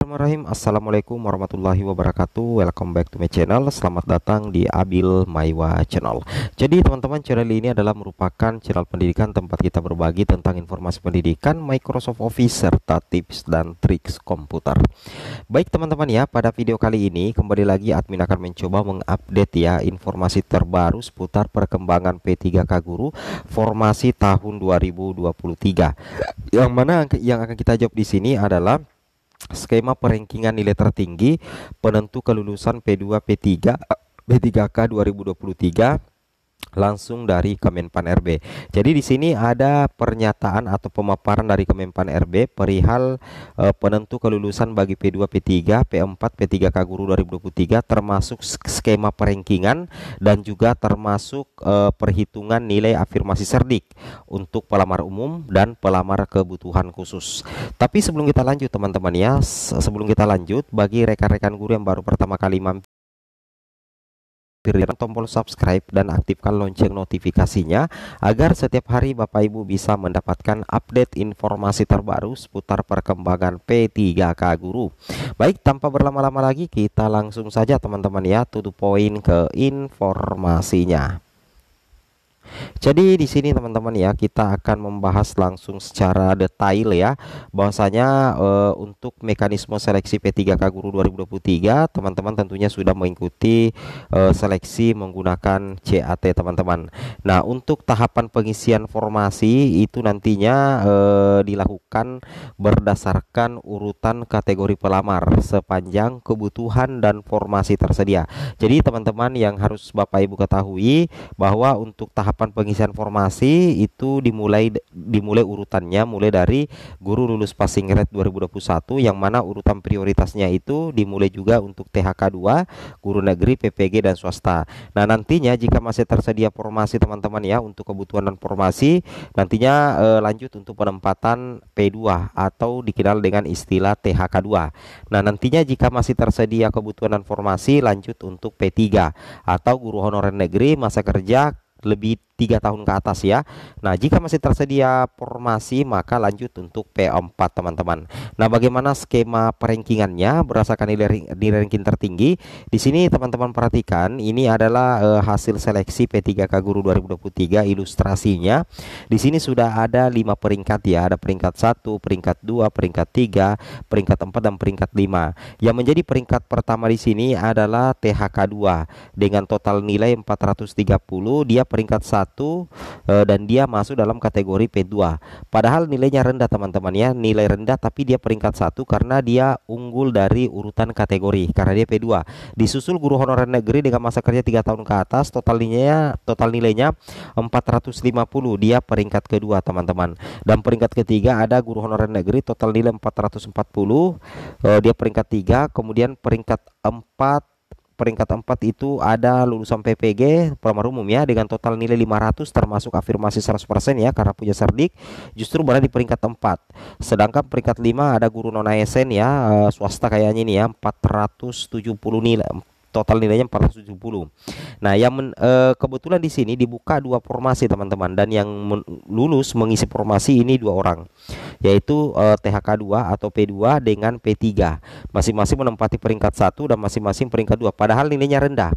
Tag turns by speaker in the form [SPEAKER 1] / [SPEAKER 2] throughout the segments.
[SPEAKER 1] Bismillahirrahmanirrahim. Assalamualaikum warahmatullahi wabarakatuh. Welcome back to my channel. Selamat datang di Abil Maiwa Channel. Jadi teman-teman, channel ini adalah merupakan channel pendidikan tempat kita berbagi tentang informasi pendidikan, Microsoft Office, serta tips dan triks komputer. Baik teman-teman ya, pada video kali ini kembali lagi admin akan mencoba mengupdate ya informasi terbaru seputar perkembangan P3K Guru formasi tahun 2023. Yang mana yang akan kita jawab di sini adalah skema perankingan nilai tertinggi penentu kelulusan P2 P3 P3K 2023 langsung dari Kemenpan RB. Jadi di sini ada pernyataan atau pemaparan dari Kemenpan RB perihal penentu kelulusan bagi P2 P3 P4 P3K Guru 2023 termasuk skema perankingan dan juga termasuk perhitungan nilai afirmasi cerdik untuk pelamar umum dan pelamar kebutuhan khusus. Tapi sebelum kita lanjut teman-teman ya, sebelum kita lanjut, bagi rekan-rekan guru yang baru pertama kali mampir, tombol subscribe dan aktifkan lonceng notifikasinya agar setiap hari Bapak Ibu bisa mendapatkan update informasi terbaru seputar perkembangan P3K Guru. Baik, tanpa berlama-lama lagi kita langsung saja teman-teman ya, to the point ke informasinya. Jadi di sini teman-teman ya, kita akan membahas langsung secara detail ya, bahwasanya untuk mekanisme seleksi P3K Guru 2023 teman-teman tentunya sudah mengikuti seleksi menggunakan CAT teman-teman. Nah, untuk tahapan pengisian formasi itu nantinya dilakukan berdasarkan urutan kategori pelamar sepanjang kebutuhan dan formasi tersedia. Jadi teman-teman yang harus Bapak Ibu ketahui bahwa untuk tahap pengisian formasi itu dimulai urutannya mulai dari guru lulus passing grade 2021, yang mana urutan prioritasnya itu dimulai juga untuk THK 2, guru negeri, PPG dan swasta. Nah, nantinya jika masih tersedia formasi teman-teman ya untuk kebutuhan dan formasi, nantinya lanjut untuk penempatan P2 atau dikenal dengan istilah THK 2. Nah, nantinya jika masih tersedia kebutuhan dan formasi, lanjut untuk P3 atau guru honorer negeri masa kerja lebih 3 tahun ke atas ya. Nah, jika masih tersedia formasi maka lanjut untuk P4 teman-teman. Nah, bagaimana skema perankingannya berdasarkan nilai ranking tertinggi? Di sini teman-teman perhatikan, ini adalah hasil seleksi P3K Guru 2023 ilustrasinya. Di sini sudah ada 5 peringkat ya, ada peringkat 1, peringkat 2, peringkat 3, peringkat 4 dan peringkat 5. Yang menjadi peringkat pertama di sini adalah THK 2 dengan total nilai 430, dia peringkat 1 dan dia masuk dalam kategori P2. Padahal nilainya rendah teman-teman ya, nilai rendah tapi dia peringkat 1 karena dia unggul dari urutan kategori karena dia P2. Disusul guru honorer negeri dengan masa kerja 3 tahun ke atas, total nilainya 450, dia peringkat kedua teman-teman. Dan peringkat ketiga ada guru honorer negeri, total nilai 440, dia peringkat 3. Kemudian peringkat 4 itu ada lulusan PPG pelamar umum ya dengan total nilai 500 termasuk afirmasi 100% ya karena punya cerdik, justru berada di peringkat 4. Sedangkan peringkat 5 ada guru non ASN ya, swasta kayaknya ini ya, 470 nilai. Total nilainya 470. Nah, yang kebetulan di sini dibuka 2 formasi teman-teman, dan yang lulus mengisi formasi ini 2 orang, yaitu THK 2 atau P2 dengan P3, masing-masing menempati peringkat 1 dan masing-masing peringkat 2. Padahal nilainya rendah,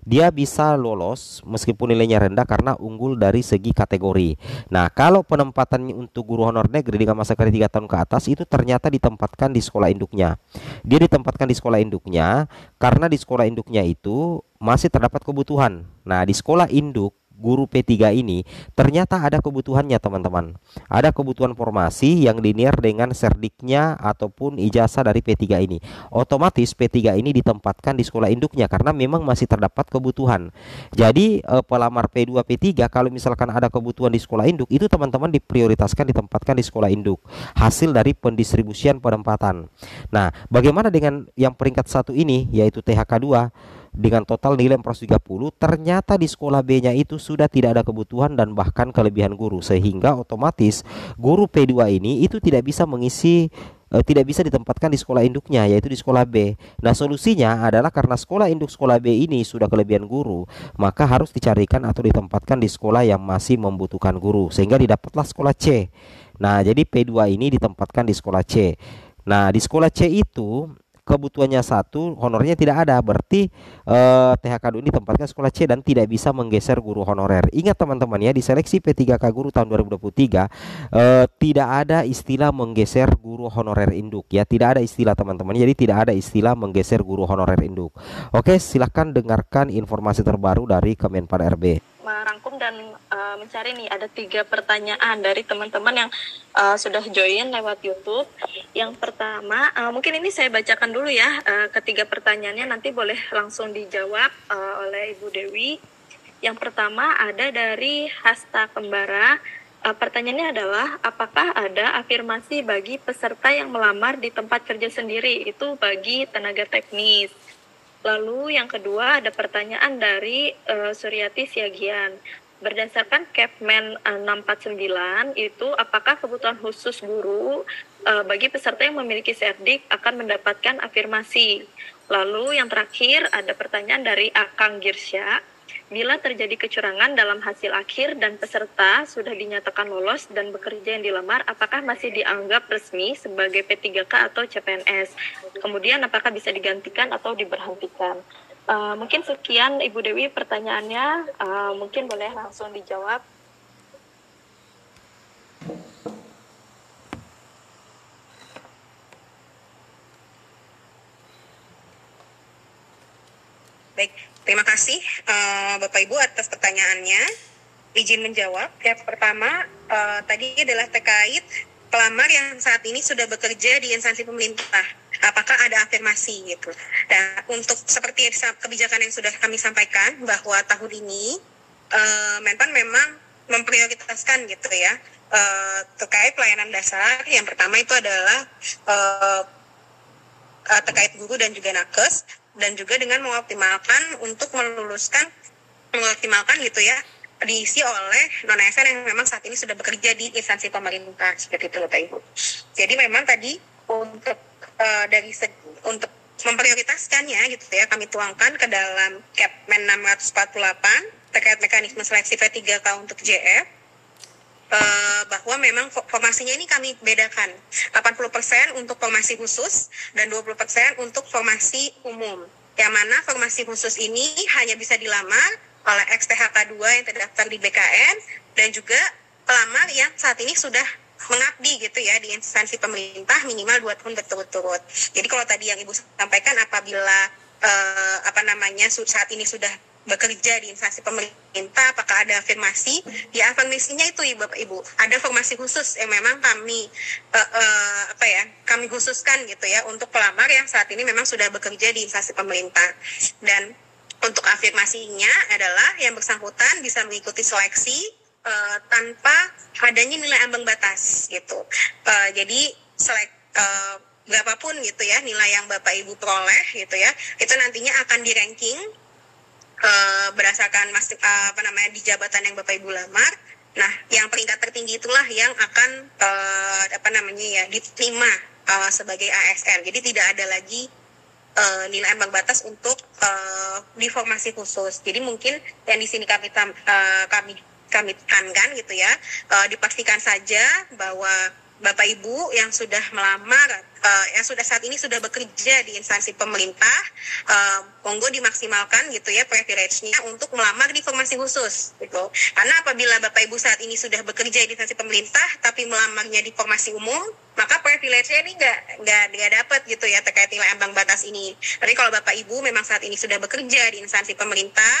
[SPEAKER 1] dia bisa lolos meskipun nilainya rendah karena unggul dari segi kategori. Nah, kalau penempatannya untuk guru honor negeri dengan masa kerja 3 tahun ke atas itu ternyata ditempatkan di sekolah induknya. Dia ditempatkan di sekolah induknya karena di sekolah induknya itu masih terdapat kebutuhan. Nah, di sekolah induk guru P3 ini ternyata ada kebutuhannya teman-teman. Ada kebutuhan formasi yang linear dengan serdiknya ataupun ijazah dari P3 ini. Otomatis P3 ini ditempatkan di sekolah induknya karena memang masih terdapat kebutuhan. Jadi pelamar P2 P3 kalau misalkan ada kebutuhan di sekolah induk, itu teman-teman diprioritaskan ditempatkan di sekolah induk. Hasil dari pendistribusian penempatan. Nah, bagaimana dengan yang peringkat 1 ini yaitu THK 2? Dengan total nilai 430, ternyata di sekolah B-nya itu sudah tidak ada kebutuhan dan bahkan kelebihan guru, sehingga otomatis guru P2 ini itu tidak bisa tidak bisa ditempatkan di sekolah induknya, yaitu di sekolah B. Nah, solusinya adalah karena sekolah induk sekolah B ini sudah kelebihan guru, maka harus dicarikan atau ditempatkan di sekolah yang masih membutuhkan guru, sehingga didapatlah sekolah C. Nah, jadi P2 ini ditempatkan di sekolah C. Nah, di sekolah C itu kebutuhannya satu, honornya tidak ada. Berarti THK ini ditempatkan sekolah C dan tidak bisa menggeser guru honorer. Ingat teman-teman ya, di seleksi P3K Guru tahun 2023 tidak ada istilah menggeser guru honorer induk ya. Tidak ada istilah teman-teman. Jadi tidak ada istilah menggeser guru honorer induk. Oke, silahkan dengarkan informasi terbaru dari Kemenpan RB.
[SPEAKER 2] Merangkum dan mencari nih, ada 3 pertanyaan dari teman-teman yang sudah join lewat YouTube. Yang pertama, mungkin ini saya bacakan dulu ya, ketiga pertanyaannya, nanti boleh langsung dijawab oleh Ibu Dewi. Yang pertama ada dari Hasta Kembara. Pertanyaannya adalah, apakah ada afirmasi bagi peserta yang melamar di tempat kerja sendiri, itu bagi tenaga teknis? Lalu yang kedua ada pertanyaan dari Suryati Siagian. Berdasarkan Kepmen 649 itu, apakah kebutuhan khusus guru bagi peserta yang memiliki Serdik akan mendapatkan afirmasi? Lalu yang terakhir ada pertanyaan dari Akang Girsya. Bila terjadi kecurangan dalam hasil akhir dan peserta sudah dinyatakan lolos dan bekerja yang dilamar, apakah masih dianggap resmi sebagai P3K atau CPNS? Kemudian apakah bisa digantikan atau diberhentikan? Mungkin sekian Ibu Dewi pertanyaannya, mungkin boleh langsung dijawab.
[SPEAKER 3] Baik, terima kasih Bapak Ibu atas pertanyaannya. Izin menjawab. Yang pertama tadi adalah terkait pelamar yang saat ini sudah bekerja di instansi pemerintah. Apakah ada afirmasi gitu? Nah, untuk seperti kebijakan yang sudah kami sampaikan bahwa tahun ini Menpan memang memprioritaskan gitu ya terkait pelayanan dasar. Yang pertama itu adalah terkait guru dan juga nakes, dan juga dengan mengoptimalkan untuk mengoptimalkan gitu ya, diisi oleh non-ASN yang memang saat ini sudah bekerja di instansi pemerintah, seperti itu Bapak Ibu. Jadi memang tadi untuk untuk memprioritaskannya gitu ya, kami tuangkan ke dalam Kepmen 648 terkait mekanisme seleksi P3K untuk JF, bahwa memang formasinya ini kami bedakan 80% untuk formasi khusus dan 20% untuk formasi umum, yang mana formasi khusus ini hanya bisa dilamar oleh ex-THK 2 yang terdaftar di BKN dan juga pelamar yang saat ini sudah mengabdi gitu ya di instansi pemerintah minimal 2 tahun berturut-turut. Jadi kalau tadi yang Ibu sampaikan apabila saat ini sudah bekerja di instansi pemerintah, apakah ada afirmasi? Ya, afirmasinya itu Bapak Ibu, ada formasi khusus yang memang kami khususkan gitu ya untuk pelamar yang saat ini memang sudah bekerja di instansi pemerintah. Dan untuk afirmasinya adalah yang bersangkutan bisa mengikuti seleksi tanpa adanya nilai ambang batas gitu. Jadi berapapun gitu ya nilai yang Bapak Ibu peroleh gitu ya, itu nantinya akan di ranking berdasarkan di jabatan yang Bapak Ibu lamar. Nah, yang peringkat tertinggi itulah yang akan diterima sebagai ASN. Jadi tidak ada lagi nilai ambang batas untuk di formasi khusus. Jadi mungkin yang di sini kami tekankan gitu ya, dipastikan saja bahwa Bapak Ibu yang sudah melamar, yang sudah saat ini sudah bekerja di instansi pemerintah, monggo dimaksimalkan gitu ya privilege-nya untuk melamar di formasi khusus gitu. Karena apabila Bapak Ibu saat ini sudah bekerja di instansi pemerintah tapi melamarnya di formasi umum, maka privilege-nya ini nggak dapat gitu ya terkait nilai ambang batas ini. Tapi kalau Bapak Ibu memang saat ini sudah bekerja di instansi pemerintah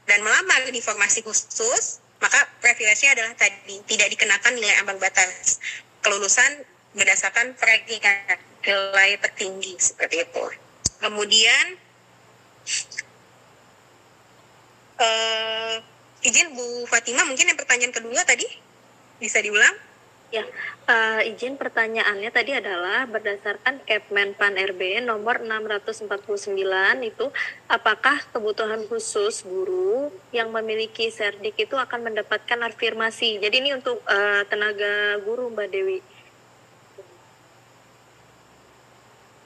[SPEAKER 3] dan melamar di formasi khusus, maka privilege-nya adalah tadi tidak dikenakan nilai ambang batas kelulusan berdasarkan peringkat nilai tertinggi seperti itu. Kemudian izin Bu Fatima, mungkin yang pertanyaan kedua tadi bisa diulang?
[SPEAKER 2] Ya, izin pertanyaannya tadi adalah berdasarkan Kepmen Pan RB nomor 649 itu, apakah kebutuhan khusus guru yang memiliki Serdik itu akan mendapatkan afirmasi? Jadi ini untuk tenaga guru Mbak Dewi.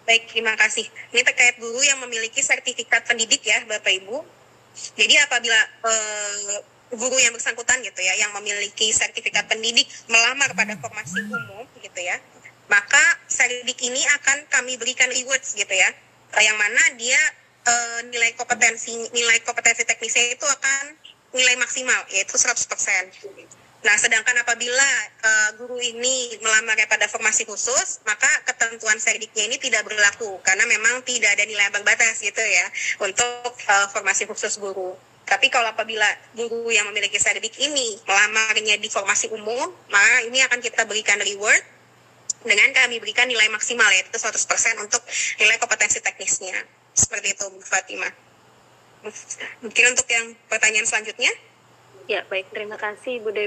[SPEAKER 3] Baik, terima kasih. Ini terkait guru yang memiliki sertifikat pendidik ya Bapak Ibu. Jadi apabila guru yang bersangkutan gitu ya yang memiliki sertifikat pendidik melamar pada formasi umum gitu ya, maka Serdik ini akan kami berikan rewards gitu ya, yang mana dia nilai kompetensi teknisnya itu akan nilai maksimal, yaitu 100%. Nah, sedangkan apabila guru ini melamarnya pada formasi khusus, maka ketentuan Serdiknya ini tidak berlaku, karena memang tidak ada nilai ambang batas gitu ya, untuk formasi khusus guru. Tapi kalau apabila guru yang memiliki Serdik ini melamarnya di formasi umum, maka ini akan kita berikan reward dengan kami berikan nilai maksimal, yaitu 100% untuk nilai kompetensi teknisnya. Seperti itu, Bu Fatimah. Mungkin untuk yang pertanyaan selanjutnya.
[SPEAKER 2] Ya, baik. Terima kasih, Bu Dewi.